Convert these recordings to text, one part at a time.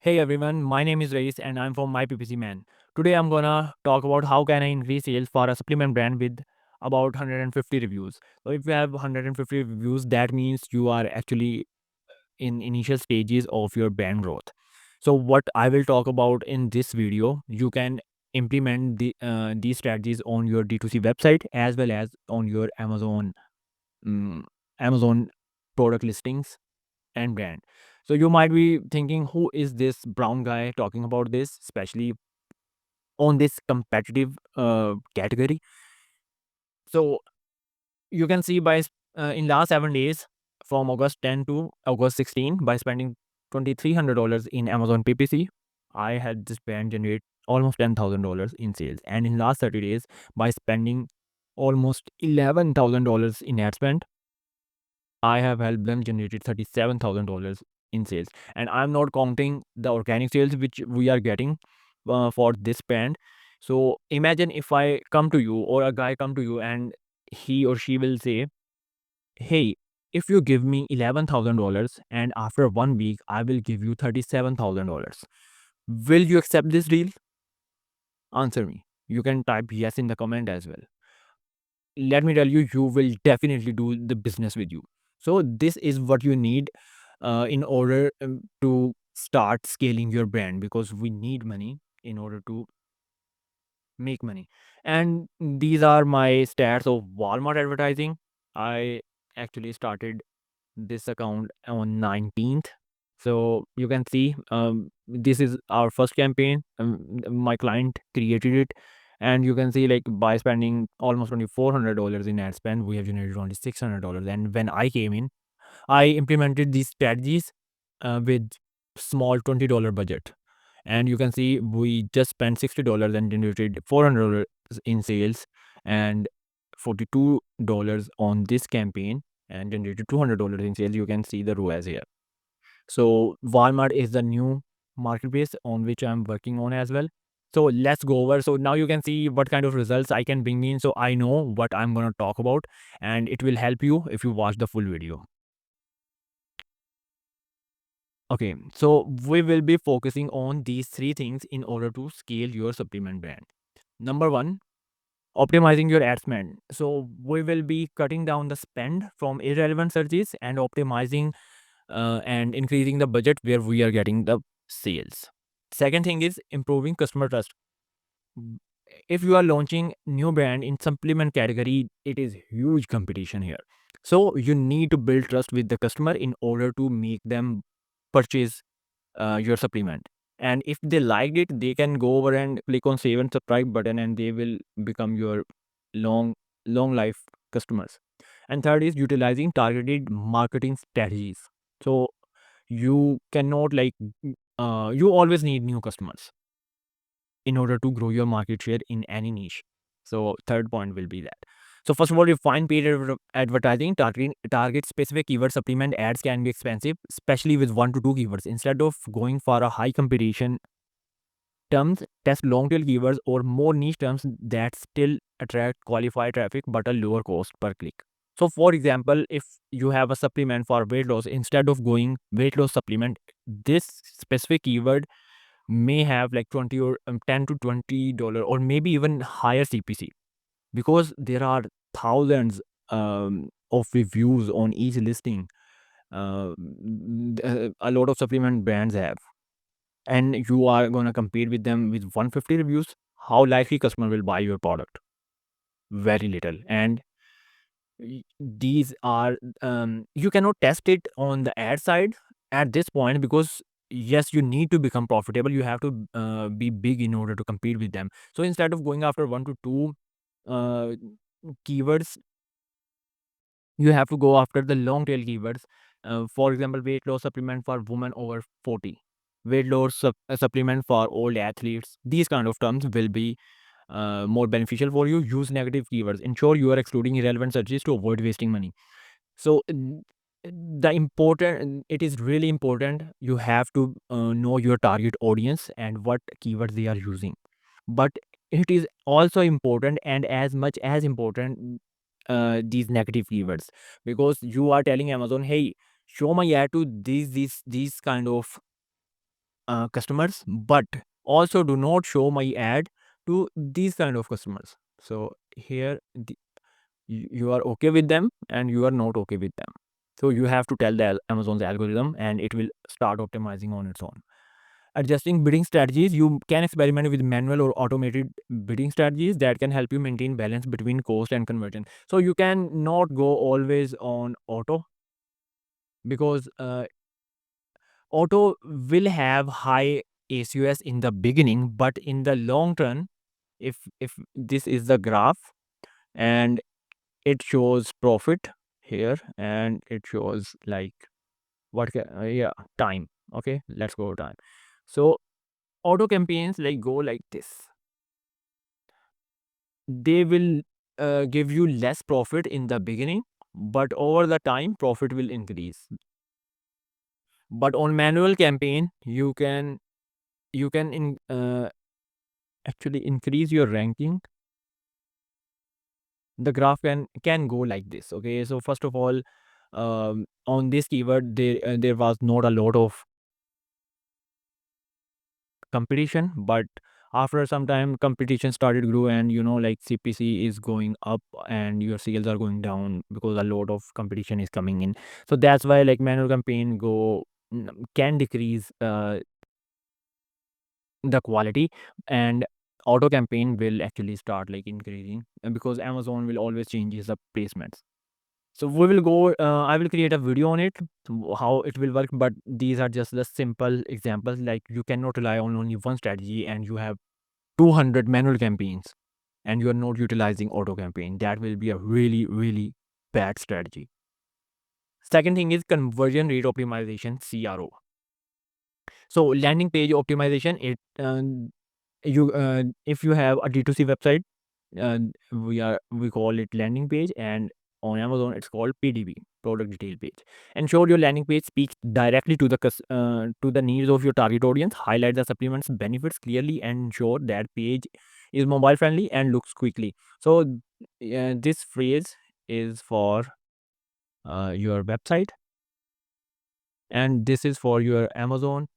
Hey everyone, my name is Rais and I'm from My PPC Man. Today I'm gonna talk about how can I increase sales for a supplement brand with about 150 reviews. So if you have 150 reviews, that means you are actually in initial stages of your brand growth. So what I will talk about in this video, you can implement these strategies on your D2C website as well as on your mm, Amazon product listings and brand. So you might be thinking, who is this brown guy talking about this, especially on this competitive category? So you can see in last 7 days, from August 10 to August 16, by spending $2,300 in Amazon PPC, I had this brand generate almost $10,000 in sales. And in last 30 days, by spending almost $11,000 in ad spend, I have helped them generate $37,000 in sales. And I'm not counting the organic sales which we are getting for this brand. So imagine if I come to you or a guy come to you and he or she will say, "Hey, if you give me $11,000 and after 1 week I will give you $37,000, will you accept this deal?" Answer me. You can type yes in the comment as well. Let me tell you, you will definitely do the business with you. So this is what you need in order to start scaling your brand, because we need money in order to make money. And these are my stats of Walmart advertising. I actually started this account on 19th. So you can see, this is our first campaign. My client created it, and you can see, like, by spending almost $2,400 in ad spend, we have generated only $600. And when I came in, I implemented these strategies with small $20 budget. And you can see we just spent $60 and generated $400 in sales, and $42 on this campaign and generated $200 in sales. You can see the ROAS here. So Walmart is the new marketplace on which I'm working on as well. So let's go over. So now you can see what kind of results I can bring in. So I know what I'm going to talk about, and it will help you if you watch the full video. Okay, so we will be focusing on these three things in order to scale your supplement brand. Number one, optimizing your ad spend. So we will be cutting down the spend from irrelevant searches and optimizing and increasing the budget where we are getting the sales. Second thing is improving customer trust. Mm, If you are launching new brand in supplement category, it is huge competition here. So you need to build trust with the customer in order to make them purchase your supplement. And if they liked it, they can go over and click on save and subscribe button, and they will become your long long life customers. And third is utilizing targeted marketing strategies. So you cannot, like, you always need new customers in order to grow your market share in any niche. So third point will be that. So first of all, refine paid advertising. Target specific keyword. Supplement ads can be expensive, especially with 1 to 2 keywords. Instead of going for a high competition terms, test long tail keywords or more niche terms that still attract qualified traffic but a lower cost per click. So for example, if you have a supplement for weight loss, instead of going weight loss supplement, this specific keyword may have like 20 or 10 to $20 or maybe even higher CPC, because there are thousands of reviews on each listing. A lot of supplement brands have, and you are going to compete with them with 150 reviews. How likely customer will buy your product? Very little. And these are, you cannot test it on the ad side at this point, because yes, you need to become profitable. You have to be big in order to compete with them. So instead of going after 1 to 2 uh, keywords, you have to go after the long tail keywords. For example, weight loss supplement for women over 40, weight loss supplement for old athletes. These kind of terms will be more beneficial for you. Use negative keywords. Ensure you are excluding irrelevant searches to avoid wasting money. So the important, it is really important, you have to know your target audience and what keywords they are using. But it is also important, and as much as important, these negative keywords, because you are telling Amazon, hey, show my ad to these kind of customers, but also do not show my ad to these kind of customers. So here you are okay with them and you are not okay with them. So you have to tell the Amazon's algorithm and it will start optimizing on its own. Adjusting bidding strategies, you can experiment with manual or automated bidding strategies that can help you maintain balance between cost and conversion. So you can not go always on auto, because auto will have high ACOS in the beginning, but in the long term, if this is the graph and it shows profit here and it shows like yeah, time. Okay, let's go time. So auto campaigns like go like this. They will give you less profit in the beginning, but over the time profit will increase. But on manual campaign you can actually increase your ranking. The graph can go like this. Okay, so first of all, on this keyword there was not a lot of competition, but after some time competition started grow, and like CPC is going up and your sales are going down because a lot of competition is coming in. So that's why like manual campaign can decrease the quality, and auto campaign will actually start like increasing, because Amazon will always changes the placements. So we will go I will create a video on it, how it will work, but these are just the simple examples. Like you cannot rely on only one strategy and you have 200 manual campaigns and you are not utilizing auto campaign. That will be a really really bad strategy. Second thing is conversion rate optimization, CRO. So landing page optimization, it you if you have a D2C website, uh, we call it landing page, and on Amazon it's called PDP, product detail page. Ensure your landing page speaks directly to to the needs of your target audience. Highlight the supplements benefits clearly and ensure that page is mobile friendly and looks quickly. So this phrase is for your website, and this is for your Amazon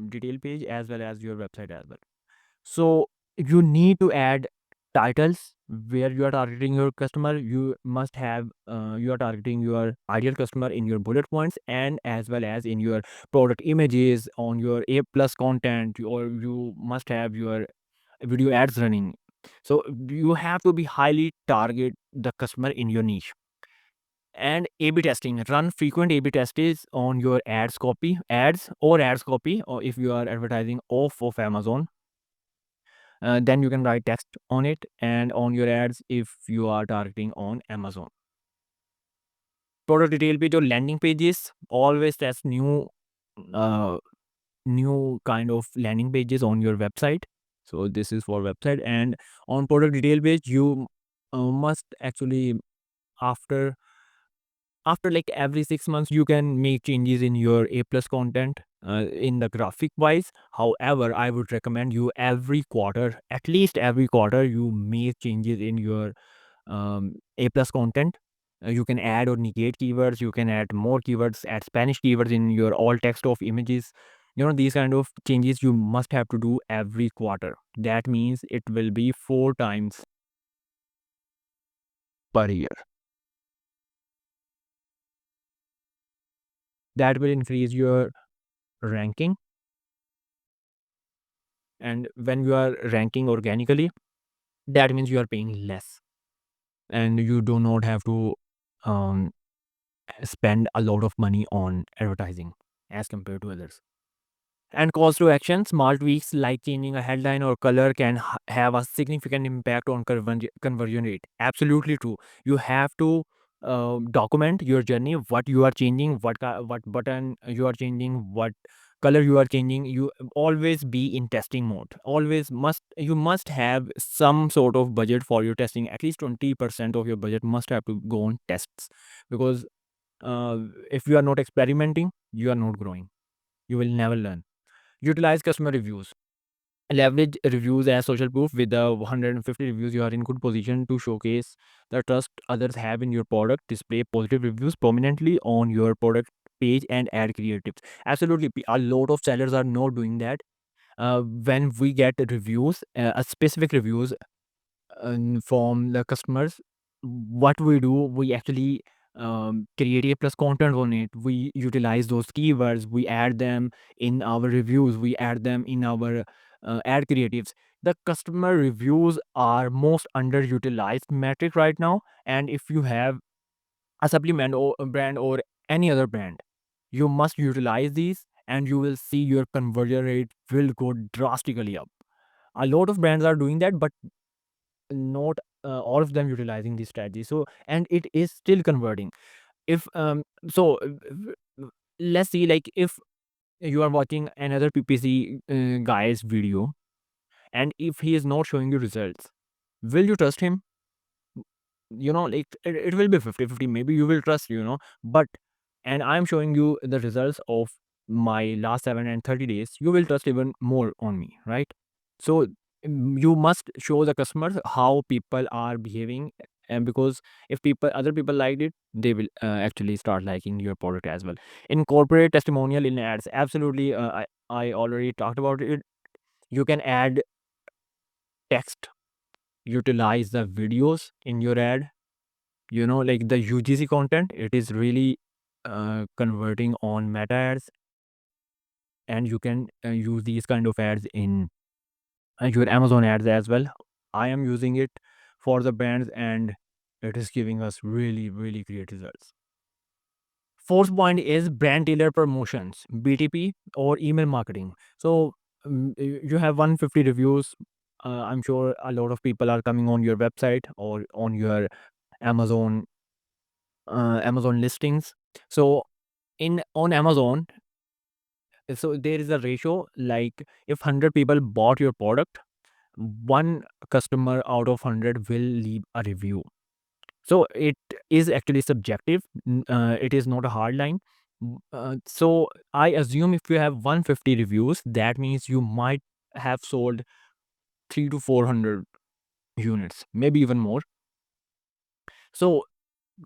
detail page as well as your website as well. So you need to add titles where you are targeting your customer. You must have you are targeting your ideal customer in your bullet points and as well as in your product images on your A plus content, or you must have your video ads running. So you have to be highly target the customer in your niche. And A/B testing, run frequent A/B tests on your ads copy, or if you are advertising off of Amazon, then you can write text on it and on your ads if you are targeting on Amazon. Product detail page or landing pages, always test uh, new kind of landing pages on your website. So this is for website. And on product detail page, you must actually, after like every 6 months, you can make changes in your A plus content in the graphic wise. However, I would recommend you every quarter, at least every quarter, you make changes in your A plus content. You can add or negate keywords. You can add more keywords, add Spanish keywords in your alt text of images. These kind of changes you must have to do every quarter. That means it will be 4 times per year. That will increase your ranking. And when you are ranking organically, that means you are paying less and you do not have to um, spend a lot of money on advertising as compared to others. And calls to action, small tweaks like changing a headline or color can have a significant impact on conversion rate. Absolutely true. You have to document your journey, what you are changing, what button you are changing, what color you are changing. You always be in testing mode. You must have some sort of budget for your testing. At least 20% of your budget must have to go on tests, because if you are not experimenting, you are not growing. You will never learn. Utilize customer reviews. Leverage reviews as social proof. With the 150 reviews, you are in good position to showcase the trust others have in your product. Display positive reviews prominently on your product page and add creatives. Absolutely, a lot of sellers are not doing that. When we get reviews, a specific reviews from the customers, what we do, we actually create a plus content on it. We utilize those keywords, we add them in our reviews, we add them in our ad creatives. The customer reviews are most underutilized metric right now, and if you have a supplement or a brand or any other brand, you must utilize these, and you will see your conversion rate will go drastically up. A lot of brands are doing that, but not all of them utilizing this strategy. So, and it is still converting. If so let's see, like, if you are watching another ppc guy's video, and if he is not showing you results, will you trust him? Like, it will be 50-50. Maybe you will trust, but and I'm showing you the results of my last 7 and 30 days, you will trust even more on me, right? So you must show the customers how people are behaving, and because if people other people liked it, they will actually start liking your product as well. Incorporate testimonial in ads. Absolutely, I already talked about it. You can add text, utilize the videos in your ad, like the UGC content. It is really converting on meta ads, and you can use these kind of ads in your Amazon ads as well. I am using it for the brands, and it is giving us really, really great results. Fourth point is brand dealer promotions, BTP or email marketing. So you have 150 reviews. I'm sure a lot of people are coming on your website or on your Amazon Amazon listings. So in on Amazon, so there is a ratio, like if 100 people bought your product, one customer out of 100 will leave a review. So it is actually subjective. It is not a hard line. So I assume if you have 150 reviews, that means you might have sold 3 to 400 units, maybe even more. So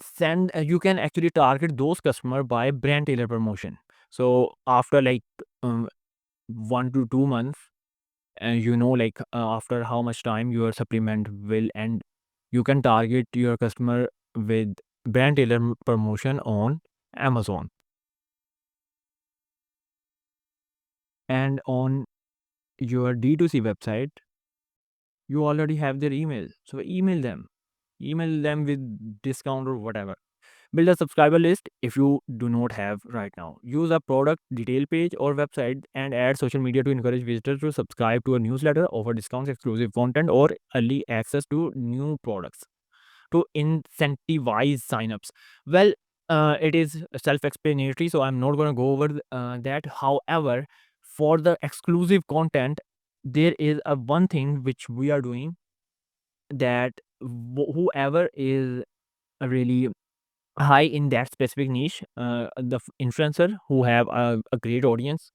send you can actually target those customer by brand tailor promotion. So after like 1 to 2 months, and like after how much time your supplement will end, you can target your customer with brand tailor promotion on Amazon. And on your D2C website, you already have their email, so email them with discount or whatever. Build a subscriber list if you do not have right now. Use a product detail page or website and add social media to encourage visitors to subscribe to a newsletter, offer discounts, exclusive content, or early access to new products to incentivize signups. Well, it is self-explanatory, so I'm not going to go over that. However, for the exclusive content, there is a one thing which we are doing, that whoever is really high in that specific niche, the influencer who have a great audience,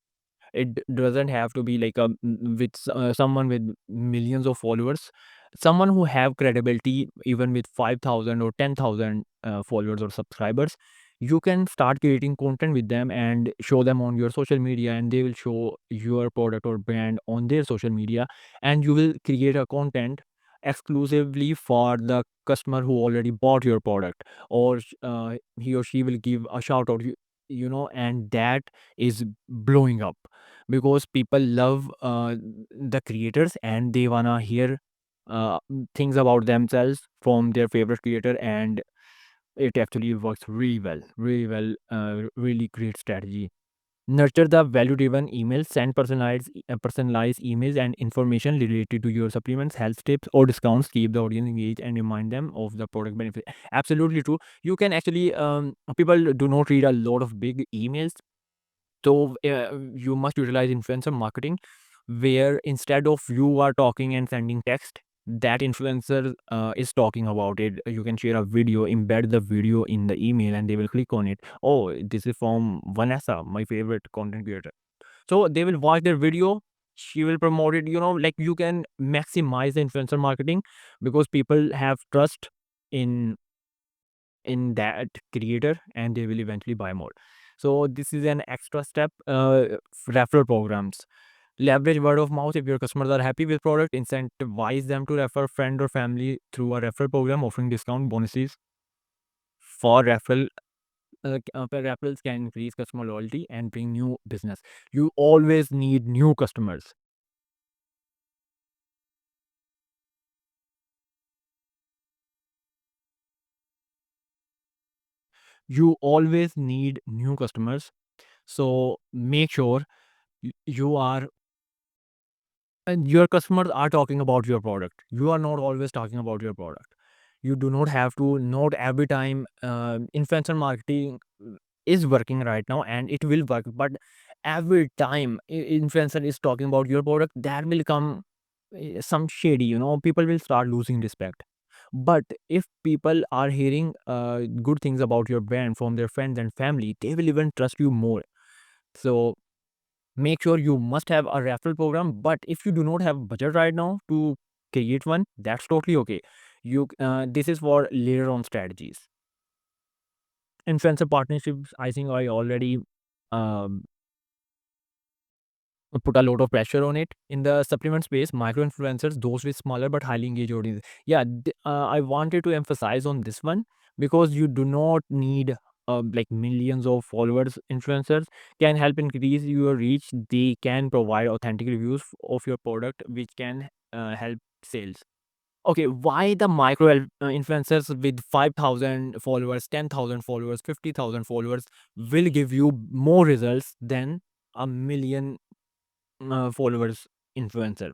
it doesn't have to be like with someone with millions of followers. Someone who have credibility even with 5,000 or 10,000 followers or subscribers, you can start creating content with them and show them on your social media, and they will show your product or brand on their social media, and you will create a content exclusively for the customer who already bought your product, or he or she will give a shout out, and that is blowing up because people love the creators, and they wanna hear things about themselves from their favorite creator, and it actually works really well, really well. Really great strategy. Nurture the value-driven emails. Send personalized emails and information related to your supplements, health tips, or discounts. Keep the audience engaged and remind them of the product benefit. Absolutely true. You can actually people do not read a lot of big emails, so you must utilize influencer marketing, where instead of you are talking and sending text, that influencer is talking about it. You can share a video, embed the video in the email, and they will click on it. Oh, this is from Vanessa, my favorite content creator. So they will watch their video. She will promote it. Like, you can maximize the influencer marketing because people have trust in that creator, and they will eventually buy more. So this is an extra step. Referral programs leverage word of mouth. If your customers are happy with product, incentivize them to refer friend or family through a referral program, offering discount bonuses for referral. Referrals can increase customer loyalty and bring new business. You always need new customers. You always need new customers. So make sure you are, and your customers are talking about your product. You are not always talking about your product. You do not have to, not every time. Influencer marketing is working right now and it will work, but every time influencer is talking about your product, there will come some shady, people will start losing respect. But if people are hearing good things about your brand from their friends and family, they will even trust you more. So make sure you must have a referral program. But if you do not have budget right now to create one, that's totally okay. This is for later on strategies. Influencer partnerships, I think I already um, put a lot of pressure on it. In the supplement space, micro influencers, those with smaller but highly engaged audience. Yeah, I wanted to emphasize on this one, because you do not need like millions of followers. Influencers can help increase your reach. They can provide authentic reviews of your product, which can help sales. Okay, why the micro influencers with 5,000 followers, 10,000 followers, 50,000 followers will give you more results than a million followers influencer?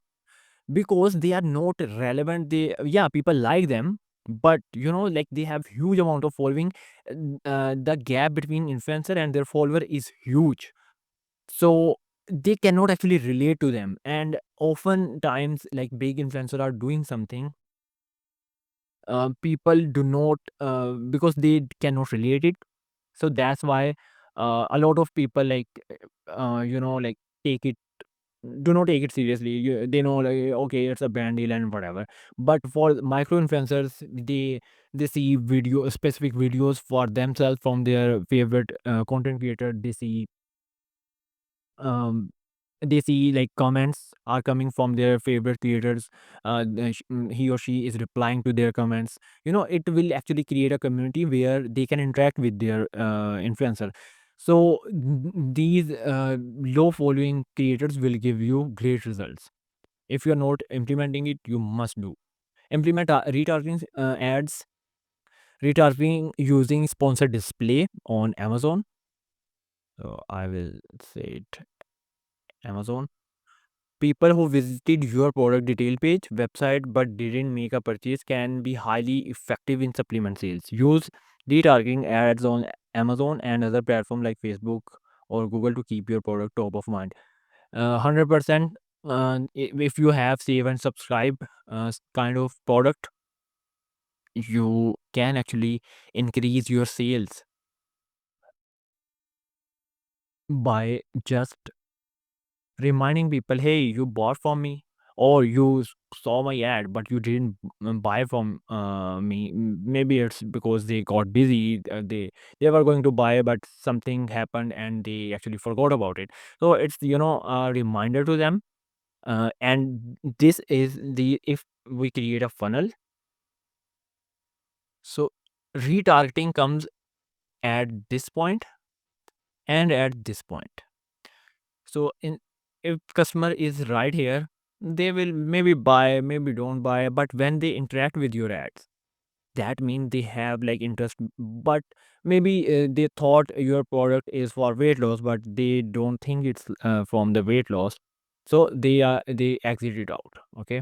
Because they are not relevant. They, yeah, people like them, but like they have huge amount of following. The gap between influencer and their follower is huge. So they cannot actually relate to them, and oftentimes like big influencers are doing something, people do not, because they cannot relate it. So that's why a lot of people like like take it, do not take it seriously. They know like, okay, it's a brand deal and whatever. But for micro influencers, they see specific videos for themselves from their favorite content creator. Um they see like comments are coming from their favorite creators. He or she is replying to their comments. It will actually create a community where they can interact with their influencer. So these low following creators will give you great results. If you're not implementing it, you must do. Implement retargeting ads, retargeting using sponsored display on Amazon. So I will say it, Amazon. People who visited your product detail page website but didn't make a purchase can be highly effective in supplement sales. Use retargeting ads on Amazon and other platforms like Facebook or Google to keep your product top of mind. 100%. If you have save and subscribe kind of product, you can actually increase your sales by just reminding people, hey, you bought from me, or you saw my ad but you didn't buy from me. Maybe it's because they got busy. They were going to buy, but something happened and they actually forgot about it. So it's a reminder to them. And this is the, if we create a funnel, so retargeting comes at this point and at this point. So in, if customer is right here, they will maybe buy, maybe don't buy, but when they interact with your ads, that means they have like interest. But maybe they thought your product is for weight loss, but they don't think it's from the weight loss. So they exit it out. Okay.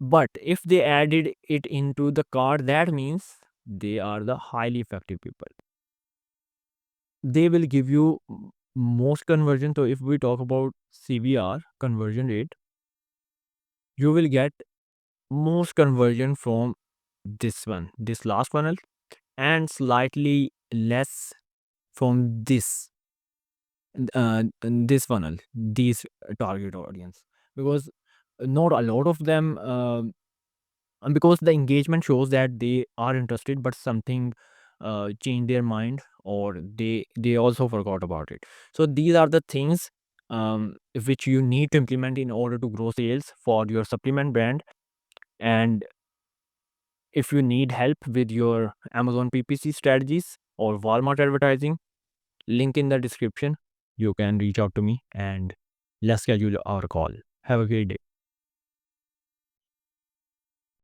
But if they added it into the cart, that means they are the highly effective people. They will give you most conversion. So if we talk about CVR, conversion rate, you will get most conversion from this one, this last funnel, and slightly less from this funnel, these target audience. Because not a lot of them, and because the engagement shows that they are interested, but something change their mind, or they also forgot about it. So these are the things which you need to implement in order to grow sales for your supplement brand. And if you need help with your Amazon PPC strategies or Walmart advertising, link in the description. You can reach out to me and let's schedule our call. Have a great day.